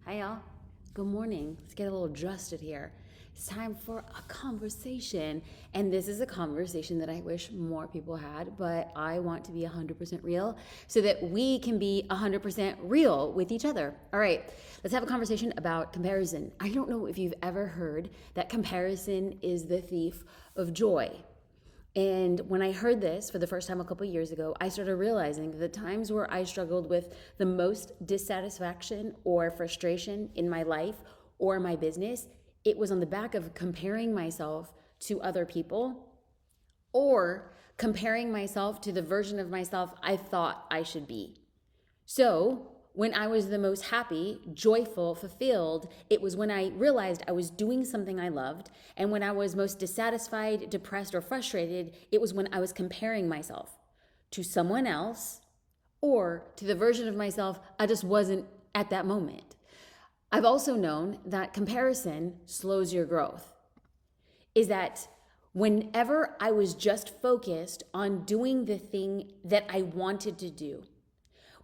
Hi, y'all. Good morning. Let's get a little adjusted here. It's time for a conversation. And this is a conversation that I wish more people had, but I want to be 100% real so that we can be 100% real with each other. All right, let's have a conversation about comparison. I don't know if you've ever heard that comparison is the thief of joy. And when I heard this for the first time a couple years ago, I started realizing the times where I struggled with the most dissatisfaction or frustration in my life or my business, it was on the back of comparing myself to other people or comparing myself to the version of myself I thought I should be. So when I was the most happy, joyful, fulfilled, it was when I realized I was doing something I loved. And when I was most dissatisfied, depressed, or frustrated, it was when I was comparing myself to someone else or to the version of myself I just wasn't at that moment. I've also known that comparison slows your growth. Is that whenever I was just focused on doing the thing that I wanted to do,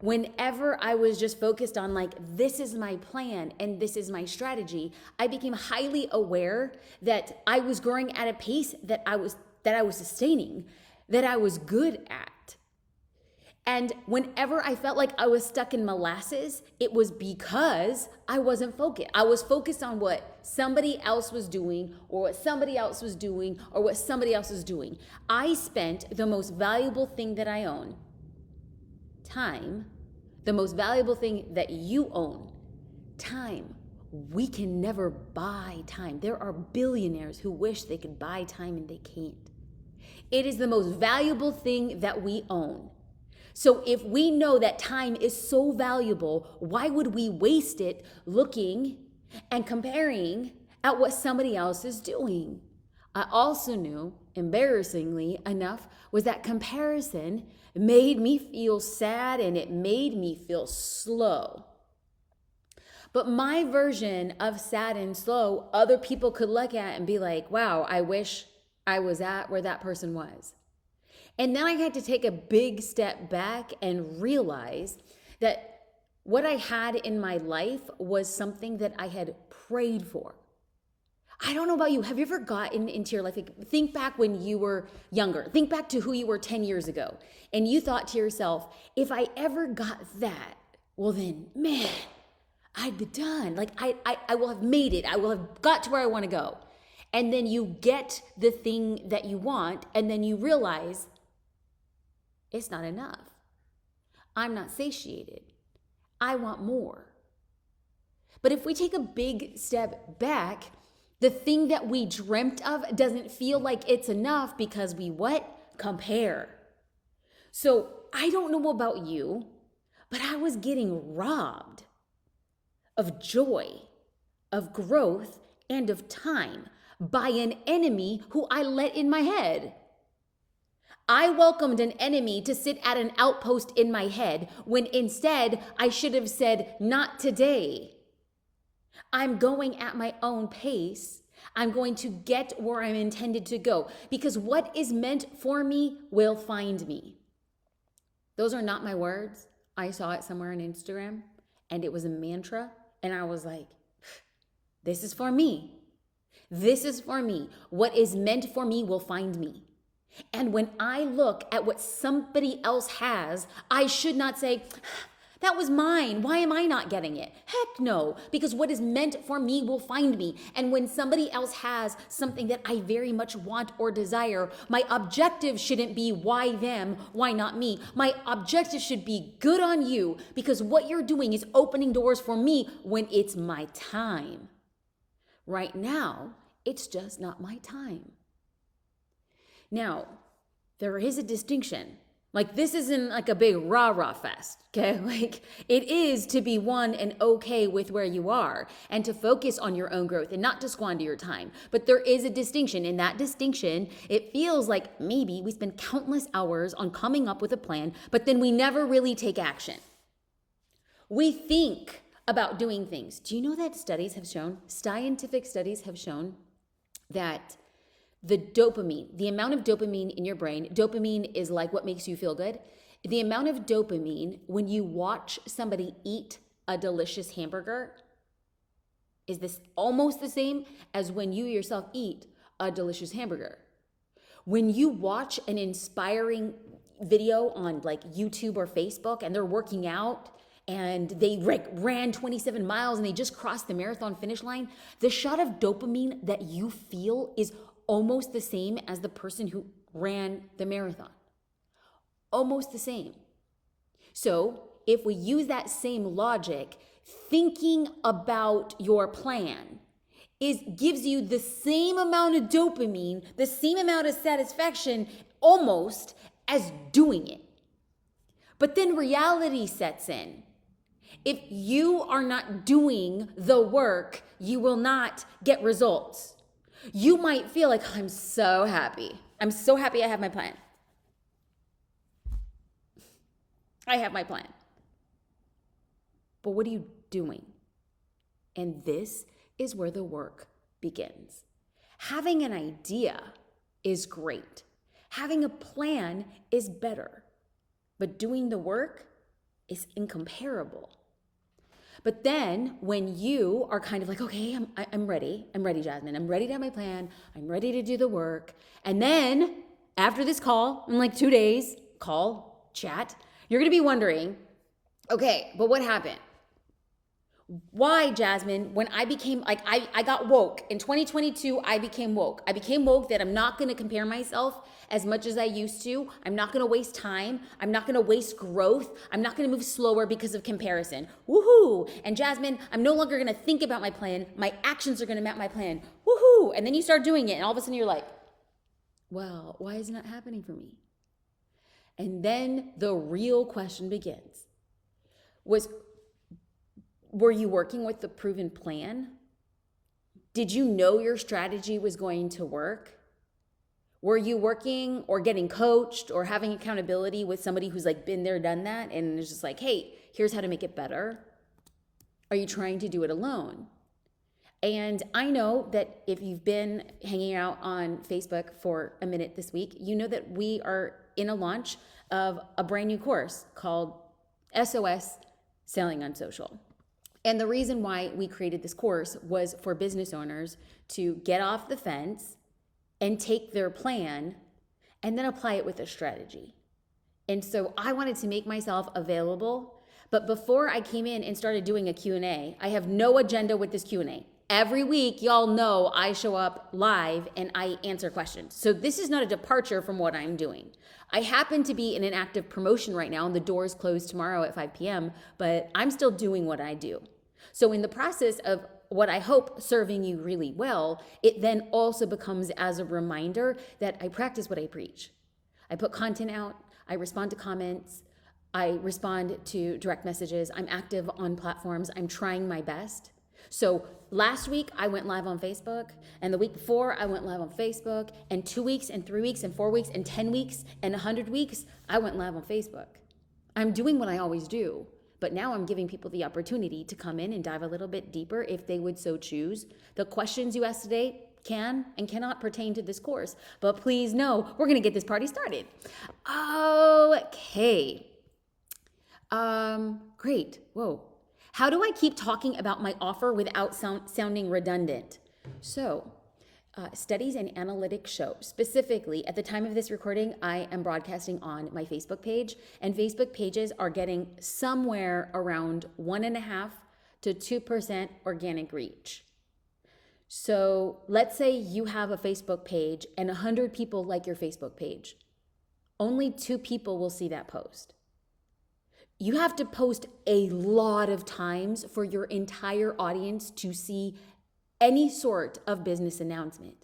whenever I was just focused on like, this is my plan and this is my strategy, I became highly aware that I was growing at a pace that I was sustaining, that I was good at. And whenever I felt like I was stuck in molasses, it was because I wasn't focused. I was focused on what somebody else was doing or what somebody else was doing or what somebody else was doing. I spent the most valuable thing that I own, time, the most valuable thing that you own, time. We can never buy time. There are billionaires who wish they could buy time and they can't. It is the most valuable thing that we own. So if we know that time is so valuable, why would we waste it looking and comparing at what somebody else is doing? I also knew, embarrassingly enough, was that comparison made me feel sad and it made me feel slow. But my version of sad and slow, other people could look at and be like, wow, I wish I was at where that person was. And then I had to take a big step back and realize that what I had in my life was something that I had prayed for. I don't know about you. Have you ever gotten into your life? Like, think back when you were younger. Think back to who you were 10 years ago. And you thought to yourself, if I ever got that, well then, man, I'd be done. Like I will have made it. I will have got to where I want to go. And then you get the thing that you want, and then you realize it's not enough. I'm not satiated. I want more. But if we take a big step back, the thing that we dreamt of doesn't feel like it's enough because we what? Compare. So I don't know about you, but I was getting robbed of joy, of growth, and of time by an enemy who I let in my head. I welcomed an enemy to sit at an outpost in my head when instead I should have said, not today. I'm going at my own pace. I'm going to get where I'm intended to go because what is meant for me will find me. Those are not my words. I saw it somewhere on Instagram and it was a mantra. And I was like, this is for me. This is for me. What is meant for me will find me. And when I look at what somebody else has, I should not say, that was mine. Why am I not getting it? Heck no, because what is meant for me will find me. And when somebody else has something that I very much want or desire, my objective shouldn't be why them, why not me? My objective should be good on you because what you're doing is opening doors for me when it's my time. Right now, it's just not my time. Now, there is a distinction. Like, this isn't like a big rah-rah fest, okay? Like, it is to be one and okay with where you are and to focus on your own growth and not to squander your time. But there is a distinction. In that distinction, it feels like maybe we spend countless hours on coming up with a plan, but then we never really take action. We think about doing things. Do you know that scientific studies have shown that the amount of dopamine in your brain, dopamine is like what makes you feel good. The amount of dopamine when you watch somebody eat a delicious hamburger is this almost the same as when you yourself eat a delicious hamburger. When you watch an inspiring video on like YouTube or Facebook and they're working out and they ran 27 miles and they just crossed the marathon finish line, the shot of dopamine that you feel is almost the same as the person who ran the marathon. Almost the same. So if we use that same logic, thinking about your plan gives you the same amount of dopamine, the same amount of satisfaction almost as doing it. But then reality sets in. If you are not doing the work, you will not get results. You might feel like, I'm so happy. I'm so happy I have my plan. I have my plan. But what are you doing? And this is where the work begins. Having an idea is great. Having a plan is better. But doing the work is incomparable. But then when you are kind of like, okay, I'm ready. I'm ready, Jasmine. I'm ready to have my plan. I'm ready to do the work. And then after this call, in like 2 days, call, chat, you're going to be wondering, okay, but what happened? Why, Jasmine, when I became, like, I got woke. In 2022, I became woke. I became woke that I'm not going to compare myself as much as I used to. I'm not going to waste time. I'm not going to waste growth. I'm not going to move slower because of comparison. Woohoo! And Jasmine, I'm no longer going to think about my plan. My actions are going to map my plan. Woohoo! And then you start doing it, and all of a sudden you're like, well, why is it not happening for me? And then the real question begins. Were you working with the proven plan? Did you know your strategy was going to work? Were you working or getting coached or having accountability with somebody who's like been there, done that, and is just like, hey, here's how to make it better? Are you trying to do it alone? And I know that if you've been hanging out on Facebook for a minute this week, you know that we are in a launch of a brand new course called SOS Selling on Social. And the reason why we created this course was for business owners to get off the fence and take their plan and then apply it with a strategy. And so I wanted to make myself available, but before I came in and started doing a Q&A, I have no agenda with this Q&A. Every week, y'all know I show up live and I answer questions. So this is not a departure from what I'm doing. I happen to be in an active promotion right now and the doors close tomorrow at 5 p.m., but I'm still doing what I do. So in the process of what I hope serving you really well, it then also becomes as a reminder that I practice what I preach. I put content out, I respond to comments, I respond to direct messages, I'm active on platforms, I'm trying my best. So last week I went live on Facebook, and the week before I went live on Facebook, and 2 weeks and 3 weeks and 4 weeks and 10 weeks and 100 weeks, I went live on Facebook. I'm doing what I always do. But now I'm giving people the opportunity to come in and dive a little bit deeper if they would so choose. The questions you asked today can and cannot pertain to this course, but please know we're going to get this party started. Okay. Great. Whoa. How do I keep talking about my offer without sounding redundant? So, studies and analytics show, specifically at the time of this recording, I am broadcasting on my Facebook page, and Facebook pages are getting somewhere around 1.5% to 2% organic reach. So let's say you have a Facebook page and 100 people like your Facebook page. Only 2 people will see that post. You have to post a lot of times for your entire audience to see any sort of business announcement.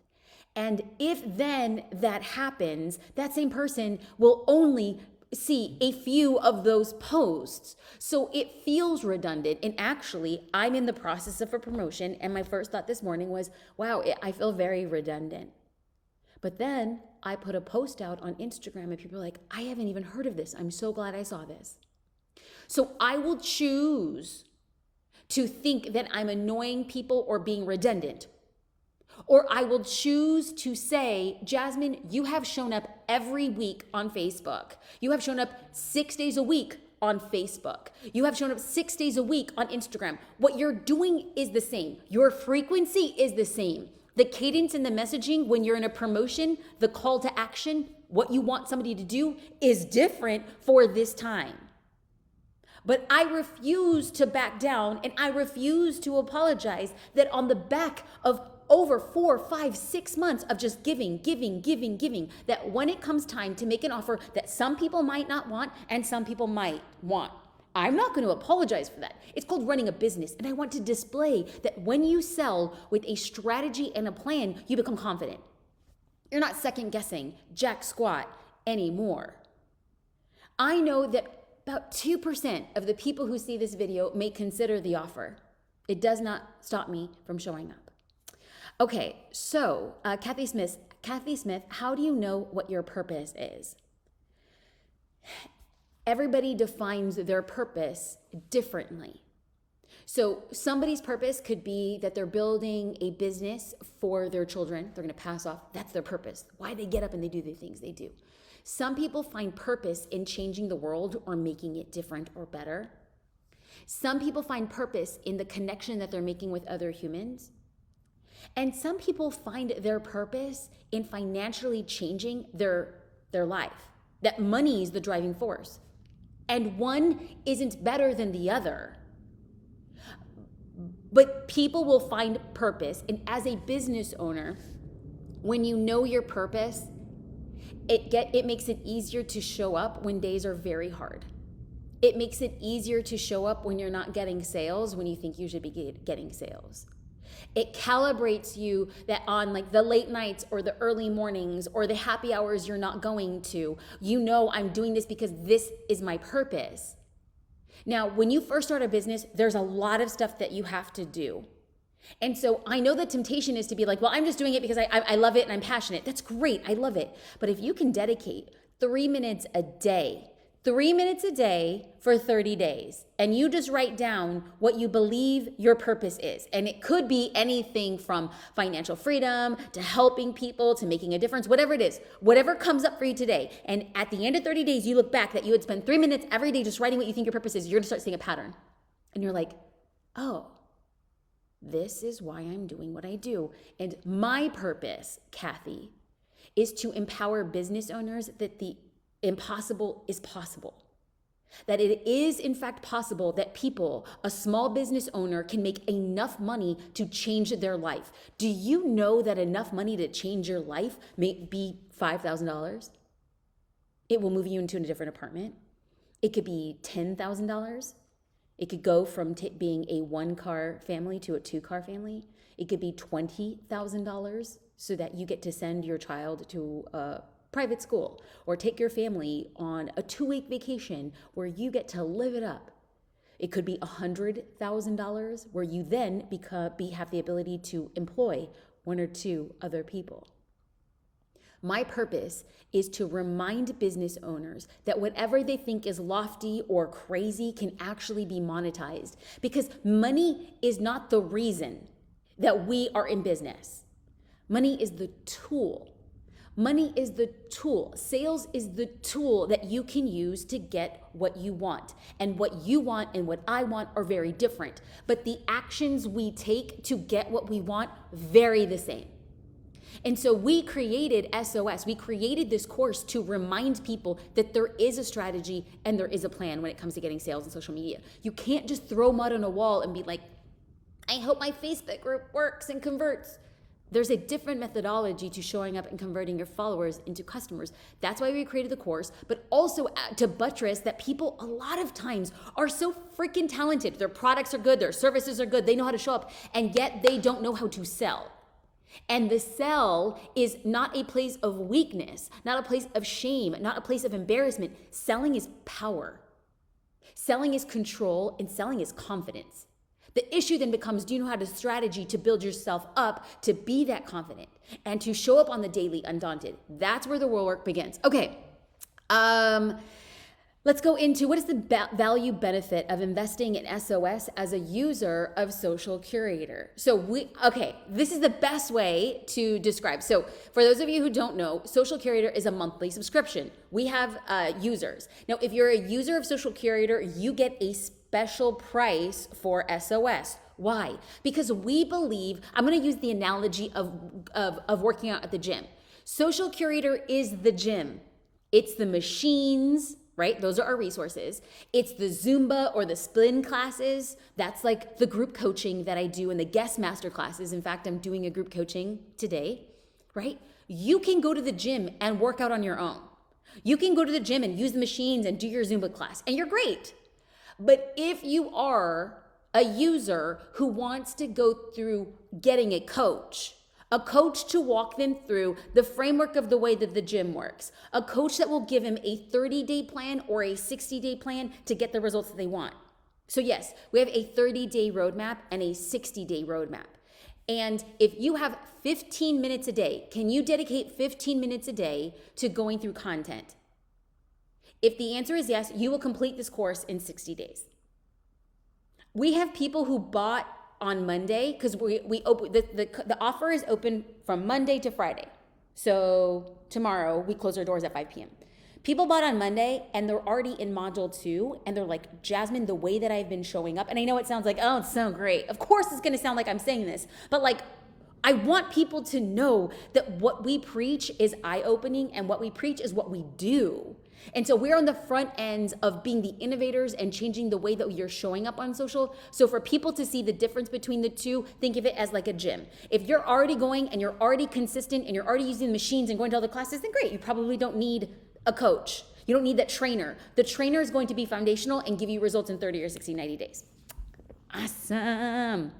And if then that happens, that same person will only see a few of those posts. So it feels redundant. And actually, I'm in the process of a promotion, and my first thought this morning was, wow, I feel very redundant. But then I put a post out on Instagram, and people are like, I haven't even heard of this. I'm so glad I saw this. So I will choose to think that I'm annoying people or being redundant. Or I will choose to say, Jasmine, you have shown up every week on Facebook. You have shown up 6 days a week on Facebook. You have shown up 6 days a week on Instagram. What you're doing is the same. Your frequency is the same. The cadence and the messaging when you're in a promotion, the call to action, what you want somebody to do is different for this time. But I refuse to back down, and I refuse to apologize that on the back of over 4, 5, 6 months of just giving, that when it comes time to make an offer that some people might not want and some people might want, I'm not going to apologize for that. It's called running a business, and I want to display that when you sell with a strategy and a plan, you become confident. You're not second guessing jack squat anymore. I know that about 2% of the people who see this video may consider the offer. It does not stop me from showing up. Okay, so Kathy Smith, how do you know what your purpose is? Everybody defines their purpose differently. So somebody's purpose could be that they're building a business for their children. They're going to pass off. That's their purpose. Why they get up and they do the things they do. Some people find purpose in changing the world or making it different or better. Some people find purpose in the connection that they're making with other humans. And some people find their purpose in financially changing their life. That money is the driving force. And one isn't better than the other. But people will find purpose. And as a business owner, when you know your purpose, it makes it easier to show up when days are very hard. It makes it easier to show up when you're not getting sales when you think you should be getting sales. It calibrates you that on like the late nights or the early mornings or the happy hours you're not going to, you know I'm doing this because this is my purpose. Now, when you first start a business, there's a lot of stuff that you have to do. And so I know the temptation is to be like, well, I'm just doing it because I love it and I'm passionate. That's great. I love it. But if you can dedicate 3 minutes a day for 30 days, and you just write down what you believe your purpose is. And it could be anything from financial freedom to helping people to making a difference, whatever it is, whatever comes up for you today. And at the end of 30 days, you look back that you would spend 3 minutes every day just writing what you think your purpose is. You're going to start seeing a pattern. And you're like, oh, this is why I'm doing what I do. And my purpose, Kathy, is to empower business owners that the impossible is possible. That it is in fact possible that people, a small business owner, can make enough money to change their life. Do you know that enough money to change your life may be $5,000? It will move you into a different apartment. It could be $10,000. It could go from being a 1-car family to a 2-car family. It could be $20,000 so that you get to send your child to a private school or take your family on a 2-week vacation where you get to live it up. It could be $100,000 where you then have the ability to employ 1 or 2 other people. My purpose is to remind business owners that whatever they think is lofty or crazy can actually be monetized, because money is not the reason that we are in business. Money is the tool. Money is the tool. Sales is the tool that you can use to get what you want. And what you want and what I want are very different. But the actions we take to get what we want vary the same. And so we created SOS. We created this course to remind people that there is a strategy and there is a plan when it comes to getting sales on social media. You can't just throw mud on a wall and be like, I hope my Facebook group works and converts. There's a different methodology to showing up and converting your followers into customers. That's why we created the course, but also to buttress that people a lot of times are so freaking talented. Their products are good, their services are good, they know how to show up, and yet they don't know how to sell. And the sell is not a place of weakness, not a place of shame, not a place of embarrassment. Selling is power. Selling is control, and selling is confidence. The issue then becomes, do you know how to strategy to build yourself up to be that confident and to show up on the daily undaunted? That's where the real work begins. Okay. Let's go into what is the value benefit of investing in SOS as a user of Social Curator. This is the best way to describe. So for those of you who don't know, Social Curator is a monthly subscription. We have users. Now, if you're a user of Social Curator, you get a special price for SOS. Why? Because we believe, I'm going to use the analogy of working out at the gym. Social Curator is the gym. It's the machines, right? Those are our resources. It's the Zumba or the spin classes. That's like the group coaching that I do and the guest master classes. In fact, I'm doing a group coaching today, right? You can go to the gym and work out on your own. You can go to the gym and use the machines and do your Zumba class, and you're great. But if you are a user who wants to go through getting a coach to walk them through the framework of the way that the gym works, a coach that will give him a 30-day plan or a 60-day plan to get the results that they want. So yes, we have a 30-day roadmap and a 60-day roadmap. And if you have 15 minutes a day, can you dedicate 15 minutes a day to going through content? If the answer is yes, you will complete this course in 60 days. We have people who bought on Monday, because we open the offer is open from Monday to Friday. So tomorrow we close our doors at 5 p.m. People bought on Monday and they're already in module 2 and they're like, Jasmine, the way that I've been showing up, and I know it sounds like, oh, it's so great. Of course it's going to sound like I'm saying this, but like, I want people to know that what we preach is eye-opening and what we preach is what we do. And so we're on the front ends of being the innovators and changing the way that you're showing up on social. So for people to see the difference between the two, think of it as like a gym. If you're already going and you're already consistent and you're already using the machines and going to all the classes, then great. You probably don't need a coach. You don't need that trainer. The trainer is going to be foundational and give you results in 30 or 60, 90 days. Awesome.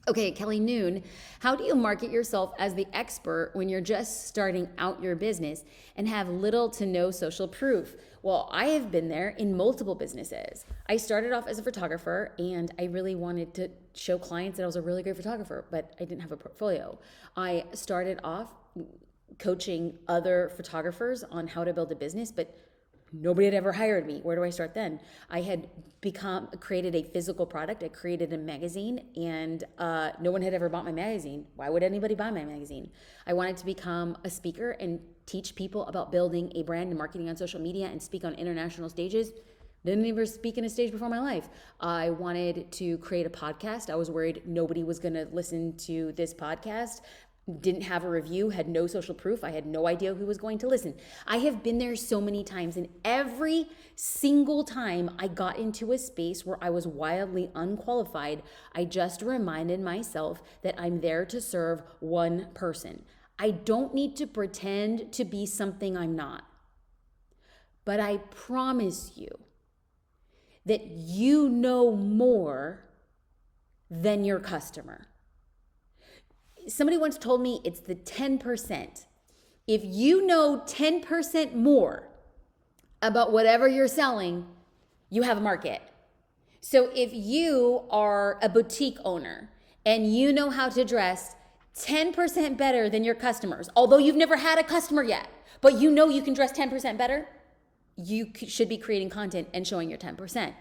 Okay, Kelly Noon, how do you market yourself as the expert when you're just starting out your business and have little to no social proof? Well, I have been there in multiple businesses. I started off as a photographer and I really wanted to show clients that I was a really great photographer, but I didn't have a portfolio. I started off coaching other photographers on how to build a business, but nobody had ever hired me. Where do I start then? I had created a physical product. I created a magazine and no one had ever bought my magazine. Why would anybody buy my magazine? I wanted to become a speaker and teach people about building a brand and marketing on social media and speak on international stages. Didn't ever speak in a stage before my life. I wanted to create a podcast. I was worried nobody was going to listen to this podcast. Didn't have a review, had no social proof. I had no idea who was going to listen. I have been there so many times, and every single time I got into a space where I was wildly unqualified, I just reminded myself that I'm there to serve one person. I don't need to pretend to be something I'm not. But I promise you that you know more than your customer. Somebody once told me it's the 10%. If you know 10% more about whatever you're selling, you have a market. So if you are a boutique owner and you know how to dress 10% better than your customers, although you've never had a customer yet, but you know you can dress 10% better, you should be creating content and showing your 10%.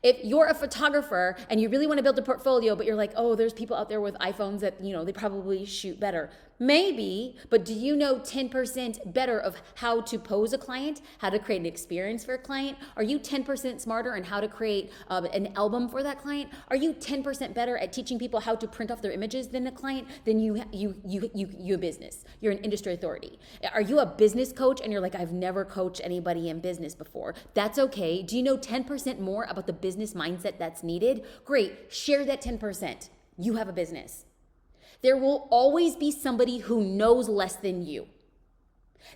If you're a photographer and you really want to build a portfolio, but you're like, oh, there's people out there with iPhones that, they probably shoot better. Maybe, but do you know 10% better of how to pose a client, how to create an experience for a client? Are you 10% smarter on how to create an album for that client? Are you 10% better at teaching people how to print off their images than a client? Then you a business. You're an industry authority. Are you a business coach and you're like, I've never coached anybody in business before? That's okay. Do you know 10% more about the business mindset that's needed? Great. Share that 10%. You have a business. There will always be somebody who knows less than you.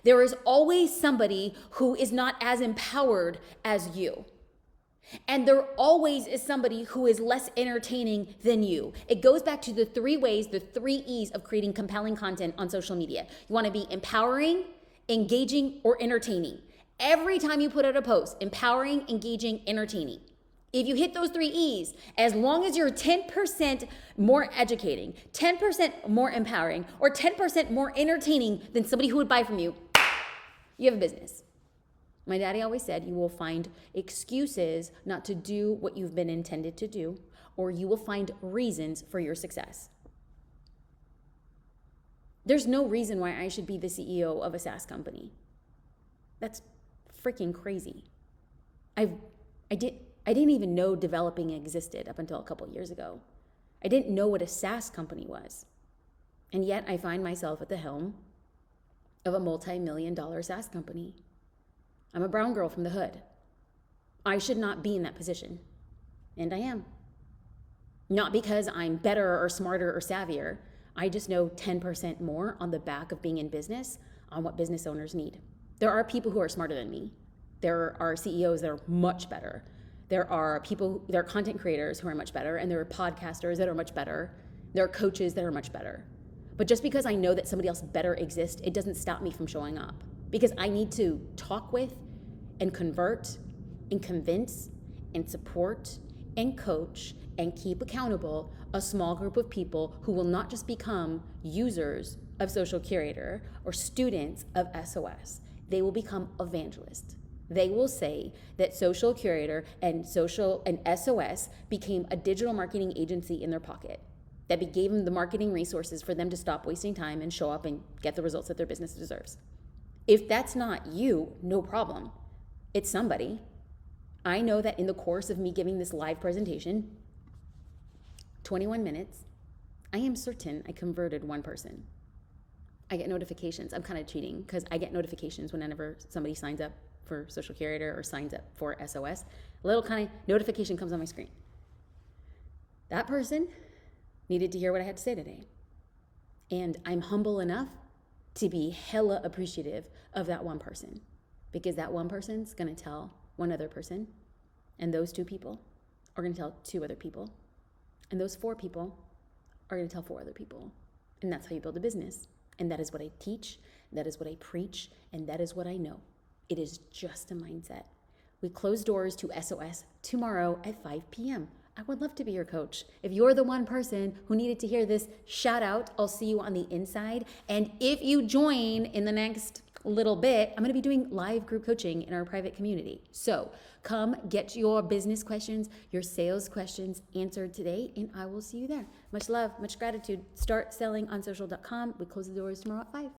There is always somebody who is not as empowered as you. And there always is somebody who is less entertaining than you. It goes back to the 3 ways, the 3 E's of creating compelling content on social media. You want to be empowering, engaging, or entertaining. Every time you put out a post, empowering, engaging, entertaining. If you hit those 3 E's, as long as you're 10% more educating, 10% more empowering, or 10% more entertaining than somebody who would buy from you, you have a business. My daddy always said you will find excuses not to do what you've been intended to do, or you will find reasons for your success. There's no reason why I should be the CEO of a SaaS company. That's freaking crazy. I didn't even know developing existed up until a couple years ago. I didn't know what a SaaS company was. And yet I find myself at the helm of a multi-million-dollar SaaS company. I'm a brown girl from the hood. I should not be in that position. And I am. Not because I'm better or smarter or savvier. I just know 10% more on the back of being in business on what business owners need. There are people who are smarter than me. There are CEOs that are much better. There are content creators who are much better, and there are podcasters that are much better. There are coaches that are much better. But just because I know that somebody else better exists, it doesn't stop me from showing up. Because I need to talk with and convert and convince and support and coach and keep accountable a small group of people who will not just become users of Social Curator or students of SOS. They will become evangelists. They will say that Social Curator and SOS became a digital marketing agency in their pocket that gave them the marketing resources for them to stop wasting time and show up and get the results that their business deserves. If that's not you, no problem. It's somebody. I know that in the course of me giving this live presentation, 21 minutes, I am certain I converted one person. I get notifications. I'm kind of cheating because I get notifications whenever somebody signs up for Social Curator or signs up for SOS. A little kind of notification comes on my screen. That person needed to hear what I had to say today. And I'm humble enough to be hella appreciative of that one person, because that one person's going to tell one other person, and those two people are going to tell two other people, and those four people are going to tell four other people. And that's how you build a business. And that is what I teach, that is what I preach, and that is what I know. It is just a mindset. We close doors to SOS tomorrow at 5 p.m. I would love to be your coach. If you're the one person who needed to hear this, shout out. I'll see you on the inside. And if you join in the next little bit, I'm going to be doing live group coaching in our private community. So come get your business questions, your sales questions answered today, and I will see you there. Much love, much gratitude. Start selling on social.com. We close the doors tomorrow at 5.